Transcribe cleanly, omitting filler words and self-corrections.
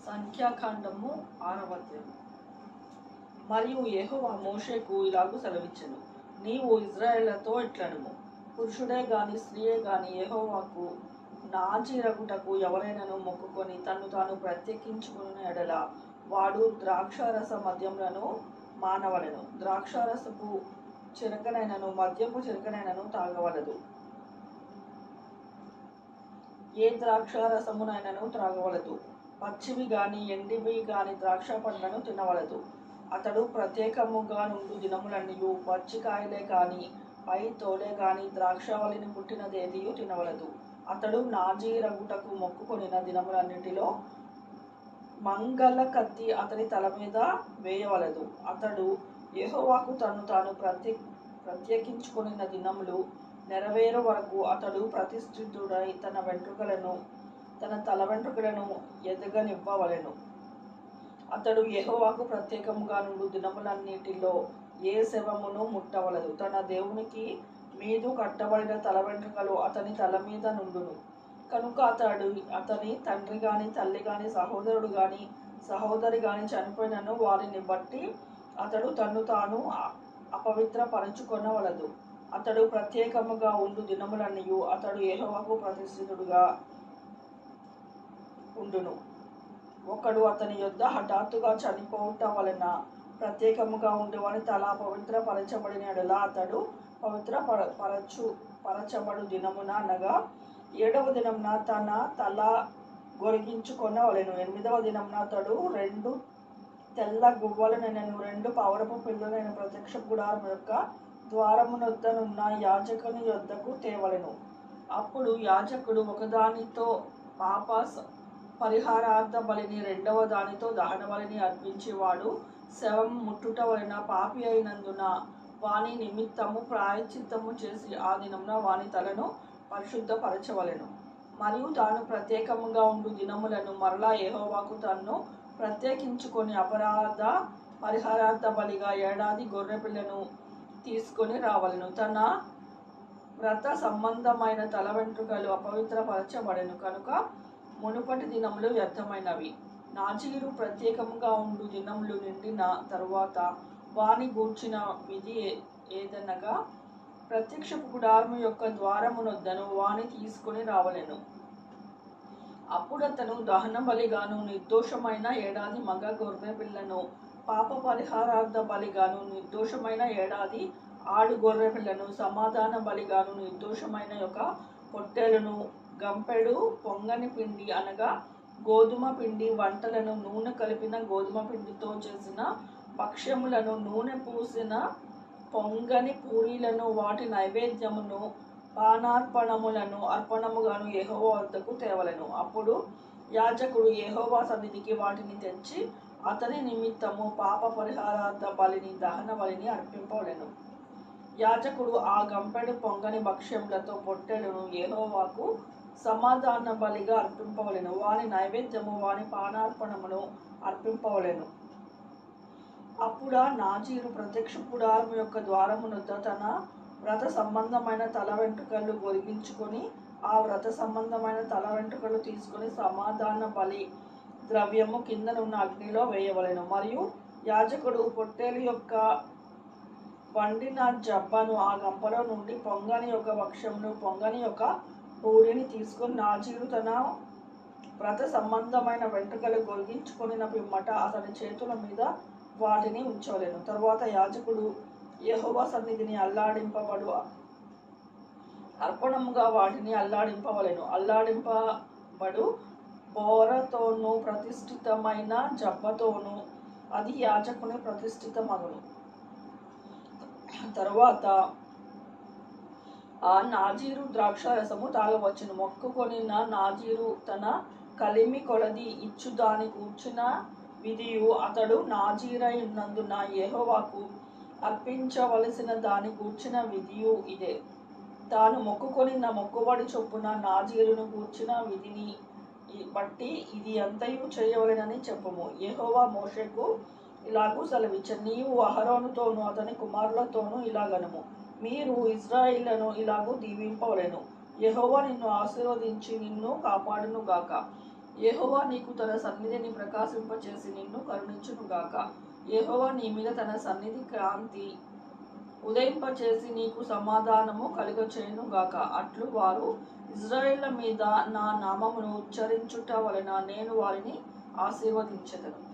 సంఖ్యాకాండము 6వ అధ్యాయం. మరియు యెహోవా మోషేకు ఇలాగు సెలవిచ్చెను, నీవు ఇజ్రాయేళ్లతో ఇట్లనుము, పురుషుడే గాని స్త్రీయే గాని యెహోవాకు నాజీరగుటకు ఎవరైనాను మొక్కుకొని తన్ను తాను ప్రత్యేకించుకున్న ఎడల వాడు ద్రాక్షారస మద్యములను మానవలెను. ద్రాక్షారసపు చిరకనైనను మద్యపు చిరకనైనను తాగవలదు. ఏ ద్రాక్షారసమునైనను త్రాగవలదు. పచ్చివి గాని ఎండివి గాని ద్రాక్ష పండ్లను తినవలదు. అతడు ప్రత్యేకముగా నుండు దినములన్నీయు పచ్చికాయలే గాని పై తోలే గాని ద్రాక్షావళిని పుట్టినదేదియు తినవలదు. అతడు నాజీరగుటకు మొక్కుకొనిన దినములన్నిటిలో మంగళ కత్తి అతని తల మీద వేయవలదు. అతడు యెహోవాకు తన్ను తాను ప్రత్యేకించుకొనిన దినములు నెరవేరు వరకు అతడు ప్రతిష్ఠితుడై తన తల వెంట్రుకలను ఎదగనివ్వవలెను. అతడు యెహోవాకు ప్రత్యేకముగా నుండు దినములన్నిటిలో ఏ శవమును ముట్టవలదు. తన దేవునికి మీదు కట్టబడిన తల వెంట్రుకలు అతని తల మీద నుండును. కనుక అతని తండ్రి గాని తల్లి గాని సహోదరుడు గాని సహోదరి గాని చనిపోయినను వారిని బట్టి అతడు తన్ను తాను అపవిత్రపరచుకొనవలదు. అతడు ప్రత్యేకముగా ఉండు దినములన్నీయు అతడు యెహోవాకు ప్రతిష్ఠితుడుగా ఉండును. ఒకడు అతని యొద్ద హఠాత్తుగా చనిపోవుట వలన ప్రత్యేకముగా ఉండేవాని తల పవిత్రపరచబడిన ఎడల అతడు పరచబడు దినమున అనగా 7వ దినమున తన తల గొరిగించుకొనవలెను. 8వ దినమున అతడు 2 తెల్ల గువ్వలనైనను 2 పౌరపు పిల్లలైన ప్రత్యక్ష గుడారము యొక్క ద్వారమునొద్దనున్న యాజకుని యొద్దకు తేవలెను. అప్పుడు యాజకుడు ఒకదానితో పాప పరిహారార్థ బలిని 2వ దానితో దహన బలిని అర్పించి వాడు శవం ముట్టుట వలన పాపి అయినందున వాని నిమిత్తము ప్రాయశ్చిత్తము చేసి ఆ దినమున వాని తలను పరిశుద్ధపరచవలెను. మరియు తాను ప్రత్యేకముగా ఉండు దినములను మరలా యెహోవాకు తన్ను ప్రత్యేకించుకొని అపరాధ పరిహారార్థ బలిగా ఏడాది గొర్రెపిల్లను తీసుకొని రావలెను. తన వ్రత సంబంధమైన తల వెంట్రుకలు అపవిత్రపరచబడెను కనుక మునుపటి దినములు వ్యర్థమైనవి. నాజీరు ప్రత్యేకముగా ఉండు దినములు నిండిన తరువాత వాని గూర్చిన విధి ఏదనగా ప్రత్యక్షపు గుడారము యొక్క ద్వారమునొద్దను వాని తీసుకొని రావలెను. అప్పుడతను దహన బలిగాను నిర్దోషమైన ఏడాది మగ గొర్రె పిల్లను, పాప పరిహారార్థ బలిగాను నిర్దోషమైన ఏడాది ఆడు గొర్రె పిల్లను, సమాధాన బలిగాను నిర్దోషమైన యొక్క పొట్టేలును, గంపెడు పొంగని పిండి అనగా గోధుమ పిండి వంటలను, నూనె కలిపిన గోధుమ పిండితో చేసిన భక్ష్యములను, నూనె పూసిన పొంగని పూరీలను, వాటి నైవేద్యమును, పానార్పణములను అర్పణముగాను యెహోవా వద్దకు తేవలెను. అప్పుడు యాజకుడు యెహోవా సన్నిధికి వాటిని తెచ్చి అతని నిమిత్తము పాప పరిహారార్థ బలిని దహన బలిని అర్పింపవలెను. యాజకుడు ఆ గంపెడు పొంగని భక్ష్యములతో పొట్టెలును యెహోవాకు సమాధాన బలిగా అర్పింపవలెను. వాని నైవేద్యము వాని పానార్పణమును అర్పింపవలెను. అప్పుడా నాజీరు ప్రత్యక్ష గుడారము యొక్క ద్వారమునొద్ద తన వ్రత సంబంధమైన తల వెంట్రుకలు గొరిగించుకొని ఆ వ్రత సంబంధమైన తల వెంట్రుకలు తీసుకొని సమాధాన బలి ద్రవ్యము కిందనున్న అగ్నిలో వేయవలెను. మరియు యాజకుడు పొట్టేలు యొక్క వండిన జబ్బను ఆ గంపలో నుండి పొంగని యొక్క భక్ష్యమును, పొంగని యొక్క పూరిని తీసుకొని నాజీరు తన వ్రత సంబంధమైన వెంట్రుకలు గొరిగించుకొనిన పిమ్మట అతని చేతుల మీద వాటిని ఉంచవలెను. తరువాత యాజకుడు యెహోవా సన్నిధిని అల్లాడింపబడు అర్పణముగా వాటిని అల్లాడింపవలెను. అల్లాడింపబడు బోరతోనూ ప్రతిష్ఠితమైన జబ్బతోనూ అది యాజకుని ప్రతిష్ఠితమగును. తరువాత ఆ నాజీరు ద్రాక్షారసము తాగవచ్చును. మొక్కుకొనిన నాజీరు తన కలిమి కొలది ఇచ్చు దాని కూర్చిన విధియు అతడు నాజీరై ఉన్నందున యెహోవాకు అర్పించవలసిన దాని కూర్చిన విధియు ఇదే. తాను మొక్కుకొనిన మొక్కుబడి చొప్పున నాజీరును కూర్చిన విధిని బట్టి ఇది అంతయు చేయవలెనని చెప్పుము. యెహోవా మోషేకు ఇలాగూ సెలవిచ్చెను, నీవు అహరోనుతోనూ అతని కుమారులతోనూ ఇలాగనుము, మీరు ఇశ్రాయేలును ఇలాగూ దీవింపవలెను. యెహోవా నిన్ను ఆశీర్వదించి నిన్ను కాపాడును గాక. యెహోవా నీకు తన సన్నిధిని ప్రకాశింపచేసి నిన్ను కరుణించునుగాక. యెహోవా నీ మీద తన సన్నిధి కాంతి ఉదయింపచేసి నీకు సమాధానము కలుగచేయునుగాక. అట్లు వారు ఇశ్రాయేళ్ల మీద నా నామమును ఉచ్చరించుట వలన నేను వారిని ఆశీర్వదించెదను.